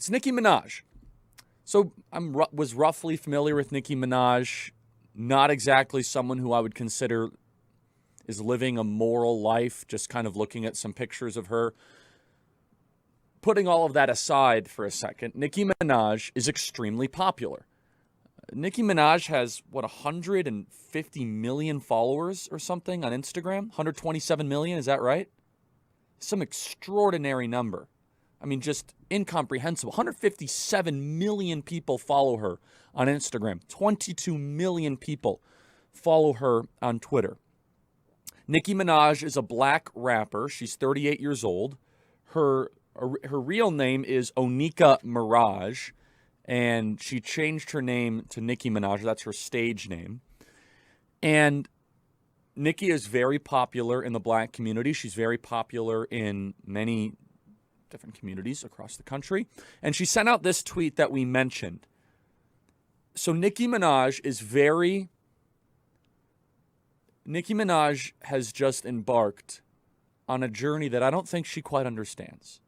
It's Nicki Minaj. So was roughly familiar with Nicki Minaj. Not exactly someone who I would consider is living a moral life, just kind of looking at some pictures of her. Putting all of that aside for a second, Nicki Minaj is extremely popular. Nicki Minaj has, 150 million followers or something on Instagram? 127 million, is that right? Some extraordinary number. I mean, just incomprehensible. 157 million people follow her on Instagram. 22 million people follow her on Twitter. Nicki Minaj is a black rapper. She's 38 years old. Her real name is Onika Mirage, and she changed her name to Nicki Minaj. That's her stage name. And Nicki is very popular in the black community. She's very popular in many different communities across the country. And she sent out this tweet that we mentioned. So Nicki Minaj has just embarked on a journey that I don't think she quite understands.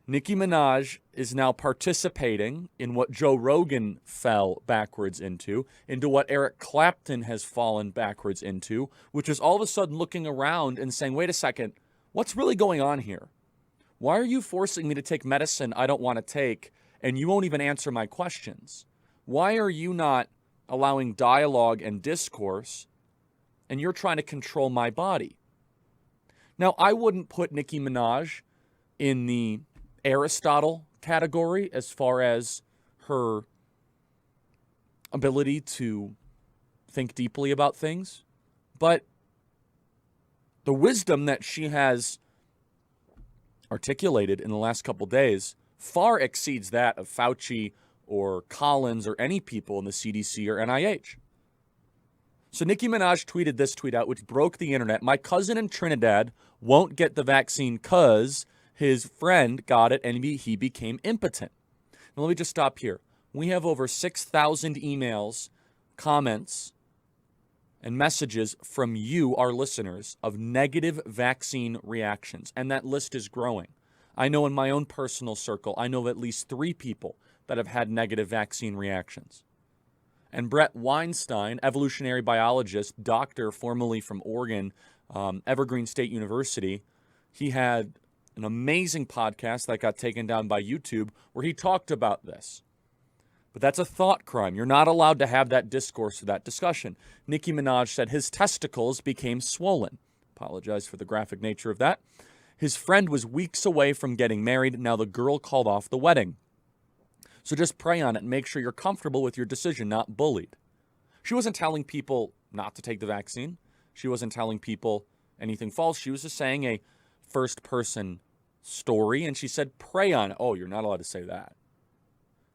Nicki Minaj is now participating in what Joe Rogan fell backwards into what Eric Clapton has fallen backwards into, which is all of a sudden looking around and saying, wait a second, what's really going on here? Why are you forcing me to take medicine I don't want to take, and you won't even answer my questions? Why are you not allowing dialogue and discourse, and you're trying to control my body? Now, I wouldn't put Nicki Minaj in the Aristotle category as far as her ability to think deeply about things, but the wisdom that she has articulated in the last couple days far exceeds that of Fauci or Collins or any people in the CDC or NIH. So Nicki Minaj tweeted this tweet out, which broke the internet. My cousin in Trinidad won't get the vaccine because his friend got it and he became impotent. Now, let me just stop here. We have over 6,000 emails, comments, and messages from you, our listeners, of negative vaccine reactions. And that list is growing. I know in my own personal circle, I know of at least 3 people that have had negative vaccine reactions. And Brett Weinstein, evolutionary biologist, doctor formerly from Oregon, Evergreen State University, he had an amazing podcast that got taken down by YouTube where he talked about this. But that's a thought crime. You're not allowed to have that discourse or that discussion. Nicki Minaj said his testicles became swollen. Apologize for the graphic nature of that. His friend was weeks away from getting married. Now the girl called off the wedding. So just pray on it and make sure you're comfortable with your decision, not bullied. She wasn't telling people not to take the vaccine. She wasn't telling people anything false. She was just saying a first-person story, and she said, pray on it. Oh, you're not allowed to say that.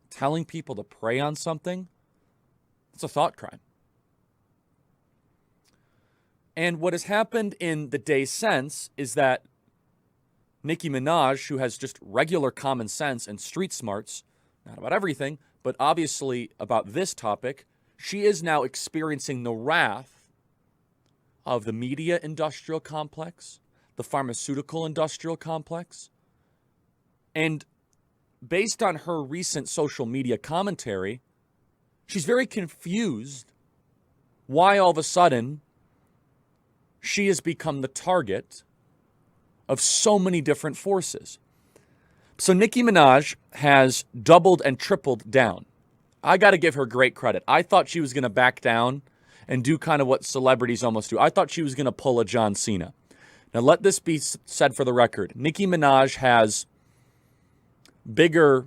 Telling people to pray on something, it's a thought crime. And what has happened in the days since is that Nicki Minaj, who has just regular common sense and street smarts, not about everything, but obviously about this topic, she is now experiencing the wrath of the media industrial complex, the pharmaceutical industrial complex. And based on her recent social media commentary, she's very confused why all of a sudden she has become the target of so many different forces. So Nicki Minaj has doubled and tripled down. I got to give her great credit. I thought she was going to back down and do kind of what celebrities almost do. I thought she was going to pull a John Cena. Now, let this be said for the record. Nicki Minaj has bigger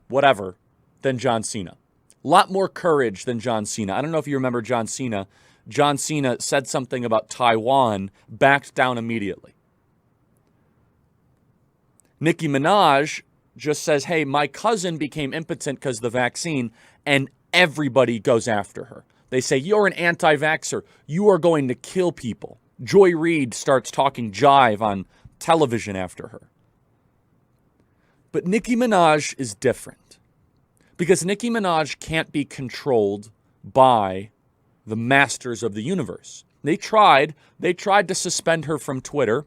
whatever than John Cena. A lot more courage than John Cena. I don't know if you remember John Cena. John Cena said something about Taiwan, backed down immediately. Nicki Minaj just says, hey, my cousin became impotent because of the vaccine, and everybody goes after her. They say, you're an anti-vaxxer. You are going to kill people. Joy Reid starts talking jive on television after her. But Nicki Minaj is different because Nicki Minaj can't be controlled by the masters of the universe. They tried to suspend her from Twitter.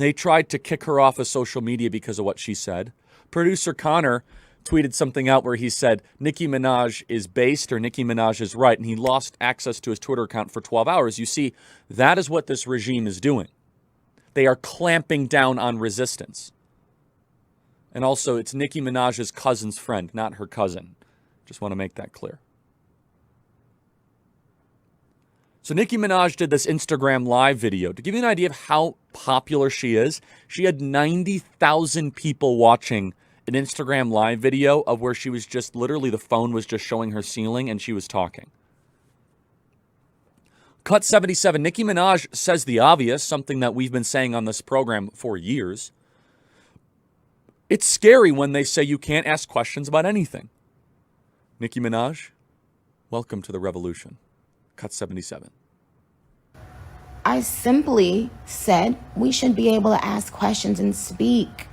They tried to kick her off of social media because of what she said. Producer Connor tweeted something out where he said Nicki Minaj is based or Nicki Minaj is right, and he lost access to his Twitter account for 12 hours. You see, that is what this regime is doing. They are clamping down on resistance. And also, it's Nicki Minaj's cousin's friend, not her cousin. Just want to make that clear. So Nicki Minaj did this Instagram live video. To give you an idea of how popular she is, she had 90,000 people watching an Instagram live video of where she was just literally the phone was just showing her ceiling and she was talking. Cut 77, Nicki Minaj says the obvious, something that we've been saying on this program for years. It's scary when they say you can't ask questions about anything. Nicki Minaj, welcome to the revolution. Cut 77. I simply said we should be able to ask questions and speak.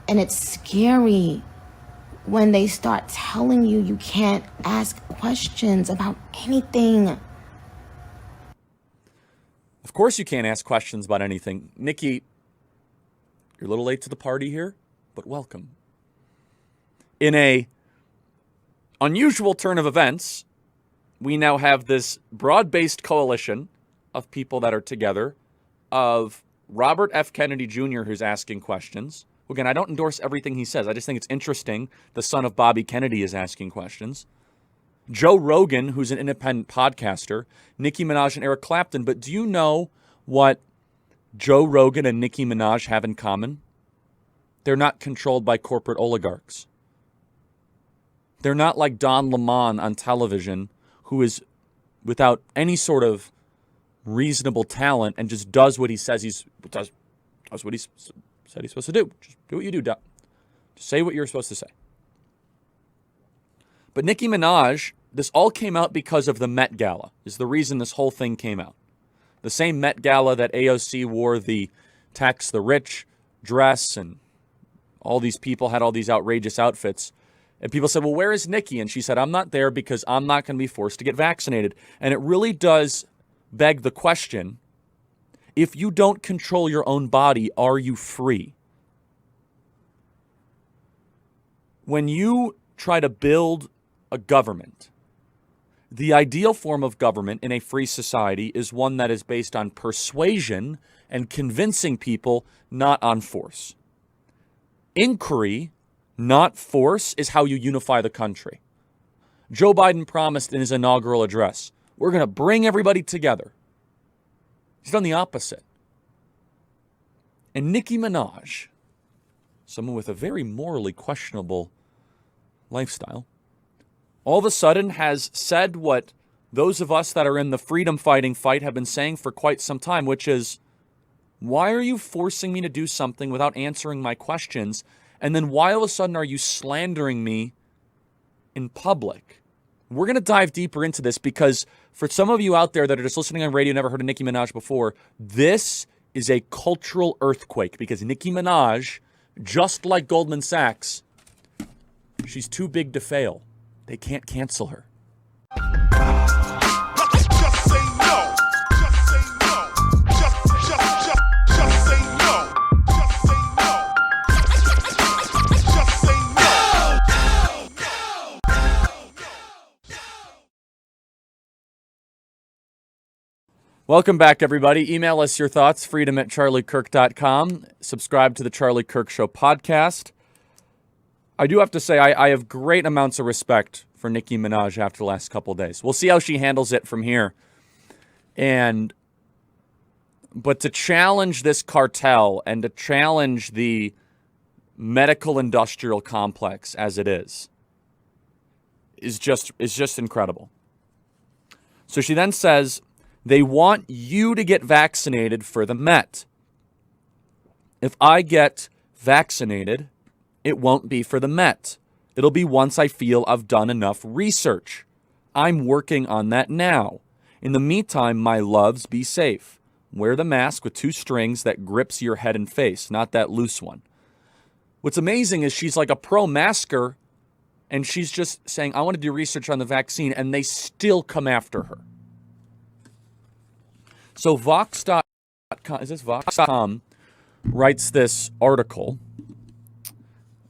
And it's scary when they start telling you you can't ask questions about anything. Of course you can't ask questions about anything. Nicki, you're a little late to the party here, but welcome. In a unusual turn of events, we now have this broad-based coalition of people that are together, of Robert F. Kennedy Jr., who's asking questions. Again, I don't endorse everything he says. I just think it's interesting. The son of Bobby Kennedy is asking questions. Joe Rogan, who's an independent podcaster. Nicki Minaj and Eric Clapton. But do you know what Joe Rogan and Nicki Minaj have in common? They're not controlled by corporate oligarchs. They're not like Don Lemon on television, who is without any sort of reasonable talent and just does what he says does what he said he's supposed to do. Just do what you do, Don. Just say what you're supposed to say. But Nicki Minaj, this all came out because of the Met Gala, is the reason this whole thing came out. The same Met Gala that AOC wore the Tax the Rich dress, and all these people had all these outrageous outfits. And people said, well, where is Nicki? And she said, I'm not there because I'm not going to be forced to get vaccinated. And it really does beg the question, if you don't control your own body, are you free? When you try to build a government, the ideal form of government in a free society is one that is based on persuasion and convincing people, not on force. Inquiry, not force, is how you unify the country. Joe Biden promised in his inaugural address, we're going to bring everybody together. He's done the opposite. And Nicki Minaj, someone with a very morally questionable lifestyle, all of a sudden has said what those of us that are in the freedom fighting fight have been saying for quite some time, which is, why are you forcing me to do something without answering my questions? And then why all of a sudden are you slandering me in public? We're going to dive deeper into this because for some of you out there that are just listening on radio, never heard of Nicki Minaj before, this is a cultural earthquake because Nicki Minaj, just like Goldman Sachs, she's too big to fail. They can't cancel her. Just say no. Just say no. Just say no. Just say no. Just say Welcome back, everybody. Email us your thoughts, freedom@charliekirk.com. Subscribe to the Charlie Kirk Show podcast. I do have to say, I have great amounts of respect for Nicki Minaj after the last couple of days. We'll see how she handles it from here. But to challenge this cartel and to challenge the medical industrial complex as it is just incredible. So she then says, they want you to get vaccinated for the Met. If I get vaccinated, it won't be for the Met. It'll be once I feel I've done enough research. I'm working on that now. In the meantime, my loves, be safe. Wear the mask with 2 strings that grips your head and face, not that loose one. What's amazing is she's like a pro-masker, and she's just saying, I want to do research on the vaccine, and they still come after her. So Vox.com is this Vox.com writes this article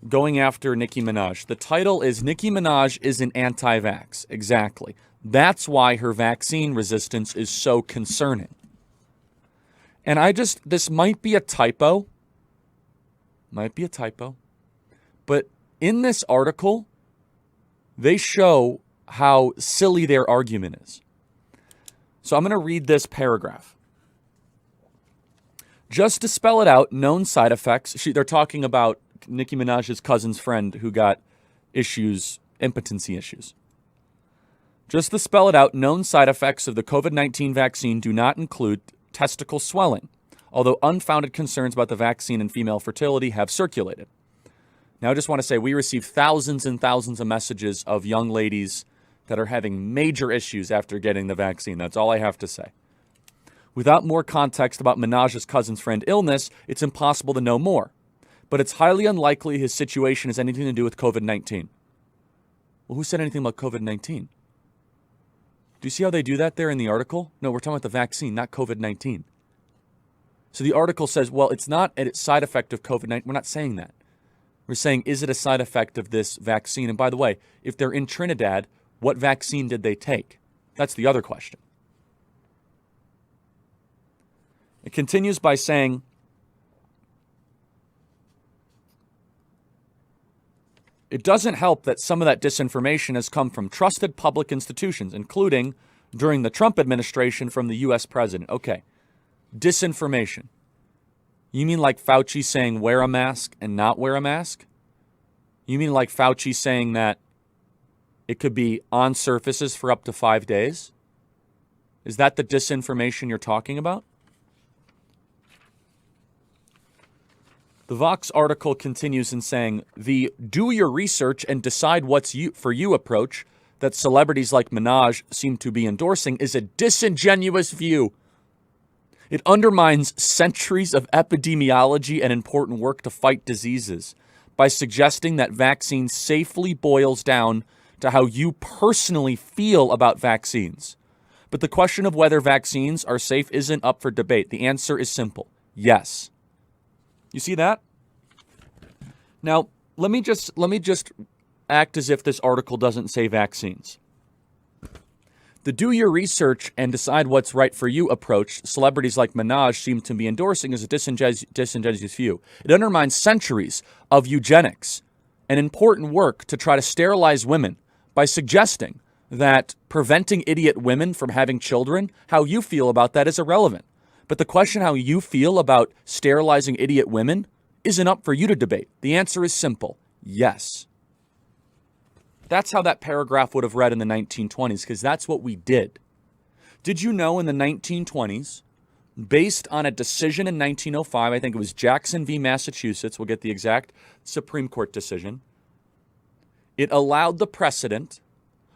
going after Nicki Minaj. The title is Nicki Minaj isn't anti-vax. Exactly. That's why her vaccine resistance is so concerning. And this might be a typo. Might be a typo. But in this article, they show how silly their argument is. So I'm going to read this paragraph. Just to spell it out, known side effects. They're talking about Nicki Minaj's cousin's friend who got impotency issues. Just to spell it out, known side effects of the COVID-19 vaccine do not include testicle swelling, although unfounded concerns about the vaccine and female fertility have circulated. Now, I just want to say we receive thousands and thousands of messages of young ladies that are having major issues after getting the vaccine. That's all I have to say. Without more context about Minaj's cousin's friend illness, it's impossible to know more. But it's highly unlikely his situation has anything to do with COVID-19. Well, who said anything about COVID-19? Do you see how they do that there in the article? No, we're talking about the vaccine, not COVID-19. So the article says, well, it's not a side effect of COVID-19. We're not saying that. We're saying, is it a side effect of this vaccine? And by the way, if they're in Trinidad, what vaccine did they take? That's the other question. It continues by saying, it doesn't help that some of that disinformation has come from trusted public institutions, including during the Trump administration from the U.S. president. Okay, disinformation. You mean like Fauci saying wear a mask and not wear a mask? You mean like Fauci saying that it could be on surfaces for up to 5 days? Is that the disinformation you're talking about? The Vox article continues in saying, the do your research and decide what's for you approach that celebrities like Minaj seem to be endorsing is a disingenuous view. It undermines centuries of epidemiology and important work to fight diseases by suggesting that vaccines safely boils down to how you personally feel about vaccines. But the question of whether vaccines are safe isn't up for debate. The answer is simple. Yes. You see that? Now, let me just act as if this article doesn't say vaccines. The do your research and decide what's right for you approach celebrities like Minaj seem to be endorsing is a disingenuous view. It undermines centuries of eugenics and important work to try to sterilize women by suggesting that preventing idiot women from having children, how you feel about that is irrelevant. But the question how you feel about sterilizing idiot women isn't up for you to debate. The answer is simple. Yes. That's how that paragraph would have read in the 1920s, because that's what we did. Did you know in the 1920s, based on a decision in 1905, I think it was Jackson v. Massachusetts, we'll get the exact Supreme Court decision, it allowed the precedent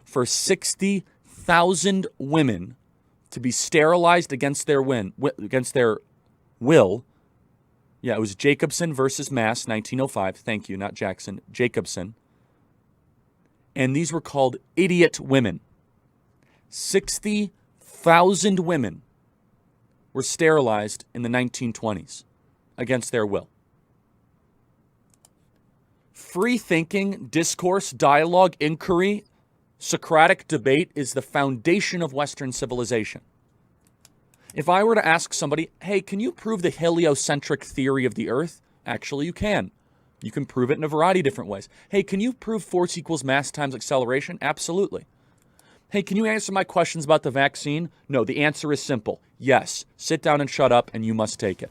for 60,000 women to be sterilized against their will. Yeah, it was Jacobson versus Mass, 1905. Thank you, not Jackson. Jacobson. And these were called idiot women. 60,000 women were sterilized in the 1920s against their will. Free thinking, discourse, dialogue, inquiry, Socratic debate is the foundation of Western civilization. If I were to ask somebody, hey, can you prove the heliocentric theory of the Earth? Actually, you can. You can prove it in a variety of different ways. Hey, can you prove force equals mass times acceleration? Absolutely. Hey, can you answer my questions about the vaccine? No, the answer is simple. Yes. Sit down and shut up, and you must take it.